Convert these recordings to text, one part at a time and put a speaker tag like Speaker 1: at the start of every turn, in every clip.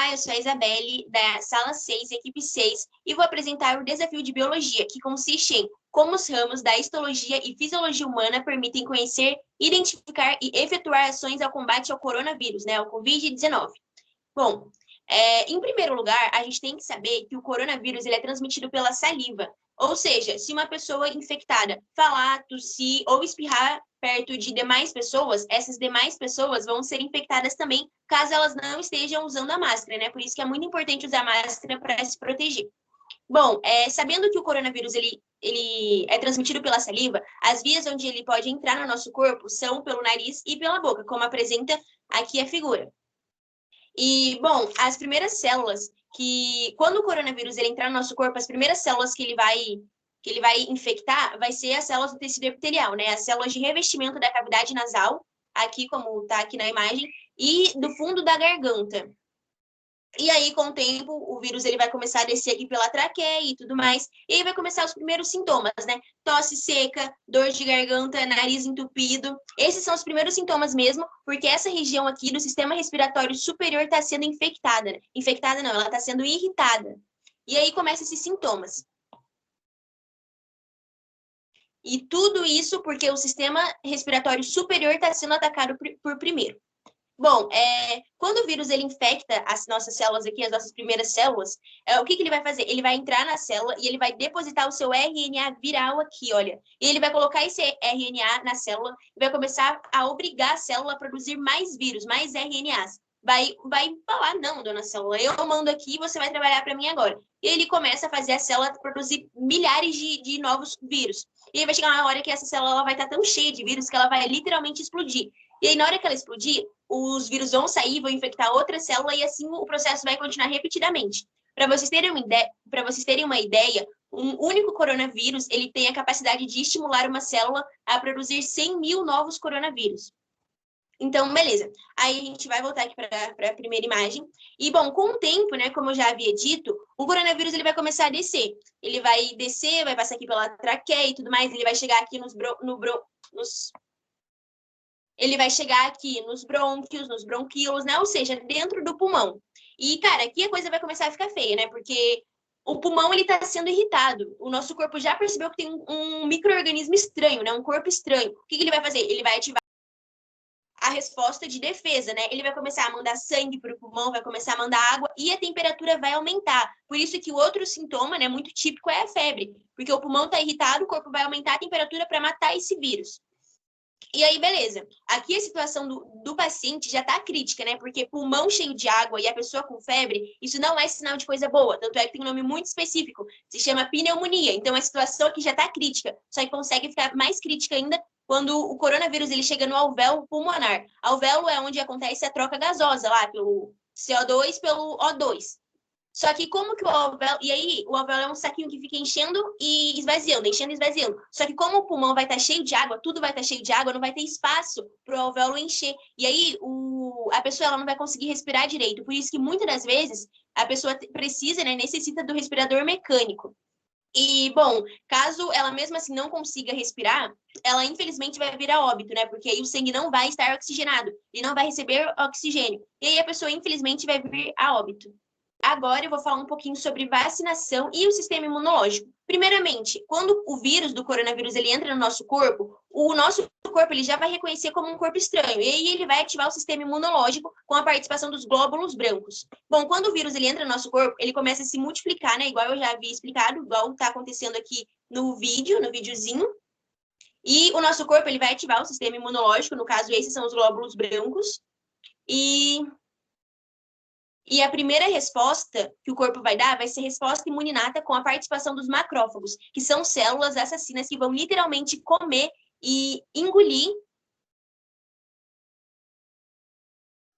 Speaker 1: Olá, eu sou a Isabelle, da Sala 6, equipe 6, e vou apresentar o desafio de biologia, que consiste em como os ramos da histologia e fisiologia humana permitem conhecer, identificar e efetuar ações ao combate ao coronavírus, né, ao Covid-19. Bom, em primeiro lugar, a gente tem que saber que o coronavírus ele é transmitido pela saliva. Ou seja, se uma pessoa infectada falar, tossir ou espirrar perto de demais pessoas, essas demais pessoas vão ser infectadas também, caso elas não estejam usando a máscara, né? Por isso que é muito importante usar máscara para se proteger. Bom, sabendo que o coronavírus ele é transmitido pela saliva, as vias onde ele pode entrar no nosso corpo são pelo nariz e pela boca, como apresenta aqui a figura. E, bom, as primeiras células quando o coronavírus ele entrar no nosso corpo, as primeiras células que ele vai infectar vai ser as células do tecido epitelial, né? As células de revestimento da cavidade nasal, aqui como está aqui na imagem, e do fundo da garganta. E aí, com o tempo, o vírus ele vai começar a descer aqui pela traqueia e tudo mais. E aí vai começar os primeiros sintomas, né? Tosse seca, dor de garganta, nariz entupido. Esses são os primeiros sintomas mesmo, porque essa região aqui do sistema respiratório superior está sendo infectada, né? Infectada não, ela está sendo irritada. E aí começam esses sintomas. E tudo isso porque o sistema respiratório superior está sendo atacado por primeiro. Bom, quando o vírus ele infecta as nossas células aqui, as nossas primeiras células, o que ele vai fazer? Ele vai entrar na célula e ele vai depositar o seu RNA viral aqui, olha. E ele vai colocar esse RNA na célula e vai começar a obrigar a célula a produzir mais vírus, mais RNAs. Vai falar, não, dona célula, eu mando aqui e você vai trabalhar para mim agora. E ele começa a fazer a célula produzir milhares de novos vírus. E aí vai chegar uma hora que essa célula vai estar tão cheia de vírus que ela vai literalmente explodir. E aí, na hora que ela explodir, os vírus vão sair, vão infectar outra célula e assim o processo vai continuar repetidamente. Para vocês terem uma ideia, um único coronavírus ele tem a capacidade de estimular uma célula a produzir 100 mil novos coronavírus. Então, beleza. Aí a gente vai voltar aqui para a primeira imagem. E, bom, com o tempo, né, como eu já havia dito, o coronavírus ele vai começar a descer. Ele vai descer, vai passar aqui pela traqueia e tudo mais, ele vai chegar aqui ele vai chegar aqui nos brônquios, nos bronquíolos, né? Ou seja, dentro do pulmão. E, cara, aqui a coisa vai começar a ficar feia, né? Porque o pulmão, ele tá sendo irritado. O nosso corpo já percebeu que tem um micro-organismo estranho, né? Um corpo estranho. O que ele vai fazer? Ele vai ativar a resposta de defesa, né? Ele vai começar a mandar sangue para o pulmão, vai começar a mandar água e a temperatura vai aumentar. Por isso que o outro sintoma, né, muito típico é a febre, porque o pulmão está irritado, o corpo vai aumentar a temperatura para matar esse vírus. E aí, beleza. Aqui a situação do paciente já tá crítica, né? Porque pulmão cheio de água e a pessoa com febre, isso não é sinal de coisa boa. Tanto é que tem um nome muito específico, se chama pneumonia. Então, a situação aqui já tá crítica. Só que consegue ficar mais crítica ainda quando o coronavírus ele chega no alvéolo pulmonar. Alvéolo é onde acontece a troca gasosa lá, pelo CO2 pelo O2. Só que como que o alvéolo... E aí, o alvéolo é um saquinho que fica enchendo e esvaziando, enchendo e esvaziando. Só que como o pulmão vai estar cheio de água, tudo vai estar cheio de água, não vai ter espaço para o alvéolo encher. E aí, a pessoa ela não vai conseguir respirar direito. Por isso que, muitas das vezes, a pessoa precisa, né, necessita do respirador mecânico. E, bom, caso ela mesmo assim não consiga respirar, ela infelizmente vai vir a óbito, né? Porque aí o sangue não vai estar oxigenado, e não vai receber oxigênio. E aí a pessoa infelizmente vai vir a óbito. Agora eu vou falar um pouquinho sobre vacinação e o sistema imunológico. Primeiramente, quando o vírus do coronavírus ele entra no nosso corpo, o nosso corpo ele já vai reconhecer como um corpo estranho, e aí ele vai ativar o sistema imunológico com a participação dos glóbulos brancos. Bom, quando o vírus ele entra no nosso corpo, ele começa a se multiplicar, né? Igual eu já havia explicado, igual está acontecendo aqui no videozinho. E o nosso corpo ele vai ativar o sistema imunológico, no caso, esses são os glóbulos brancos. E a primeira resposta que o corpo vai dar vai ser resposta imuninata com a participação dos macrófagos, que são células assassinas que vão literalmente comer e engolir,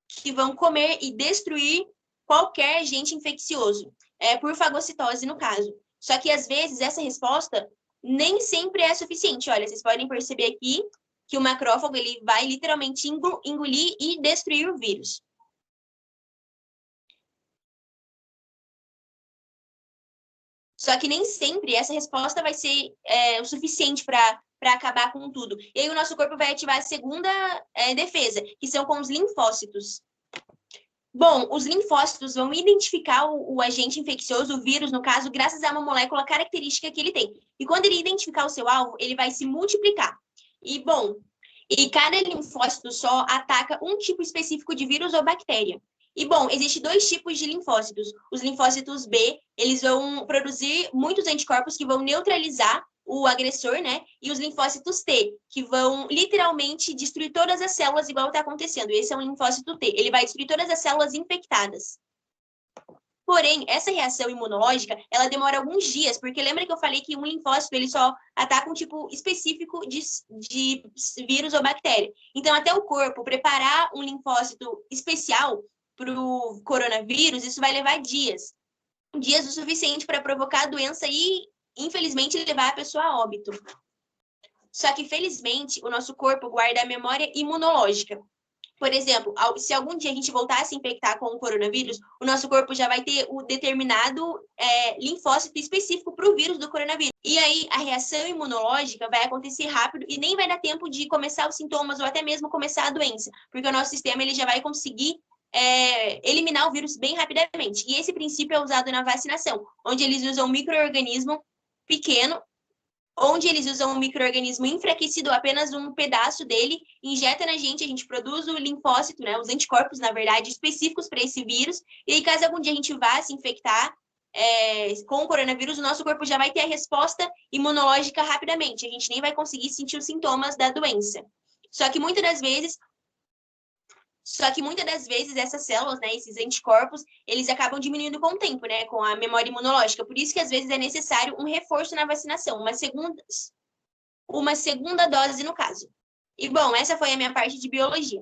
Speaker 1: que vão comer e destruir qualquer agente infeccioso, por fagocitose no caso. Só que, às vezes, essa resposta nem sempre é suficiente. Olha, vocês podem perceber aqui que o macrófago ele vai literalmente engolir e destruir o vírus. Só que nem sempre essa resposta vai ser o suficiente para acabar com tudo. E aí o nosso corpo vai ativar a segunda defesa, que são com os linfócitos. Bom, os linfócitos vão identificar o agente infeccioso, o vírus, no caso, graças a uma molécula característica que ele tem. E quando ele identificar o seu alvo, ele vai se multiplicar. E, bom, cada linfócito só ataca um tipo específico de vírus ou bactéria. E, bom, existem dois tipos de linfócitos. Os linfócitos B, eles vão produzir muitos anticorpos que vão neutralizar o agressor, né? E os linfócitos T, que vão literalmente destruir todas as células, igual está acontecendo. Esse é um linfócito T. Ele vai destruir todas as células infectadas. Porém, essa reação imunológica, ela demora alguns dias, porque lembra que eu falei que um linfócito, ele só ataca um tipo específico de vírus ou bactéria. Então, até o corpo preparar um linfócito especial para o coronavírus, isso vai levar dias. Dias o suficiente para provocar a doença e, infelizmente, levar a pessoa a óbito. Só que, felizmente, o nosso corpo guarda a memória imunológica. Por exemplo, se algum dia a gente voltar a se infectar com o coronavírus, o nosso corpo já vai ter o determinado linfócito específico para o vírus do coronavírus. E aí, a reação imunológica vai acontecer rápido e nem vai dar tempo de começar os sintomas ou até mesmo começar a doença, porque o nosso sistema ele já vai conseguir eliminar o vírus bem rapidamente. E esse princípio é usado na vacinação, onde eles usam um micro-organismo pequeno, onde eles usam um micro-organismo enfraquecido, apenas um pedaço dele, injeta na gente, a gente produz o linfócito, né, os anticorpos, na verdade, específicos para esse vírus, e aí caso algum dia a gente vá se infectar com o coronavírus, o nosso corpo já vai ter a resposta imunológica rapidamente, a gente nem vai conseguir sentir os sintomas da doença. Só que muitas das vezes essas células, né, esses anticorpos, eles acabam diminuindo com o tempo, né, com a memória imunológica. Por isso que às vezes é necessário um reforço na vacinação, uma segunda dose no caso. E bom, essa foi a minha parte de biologia.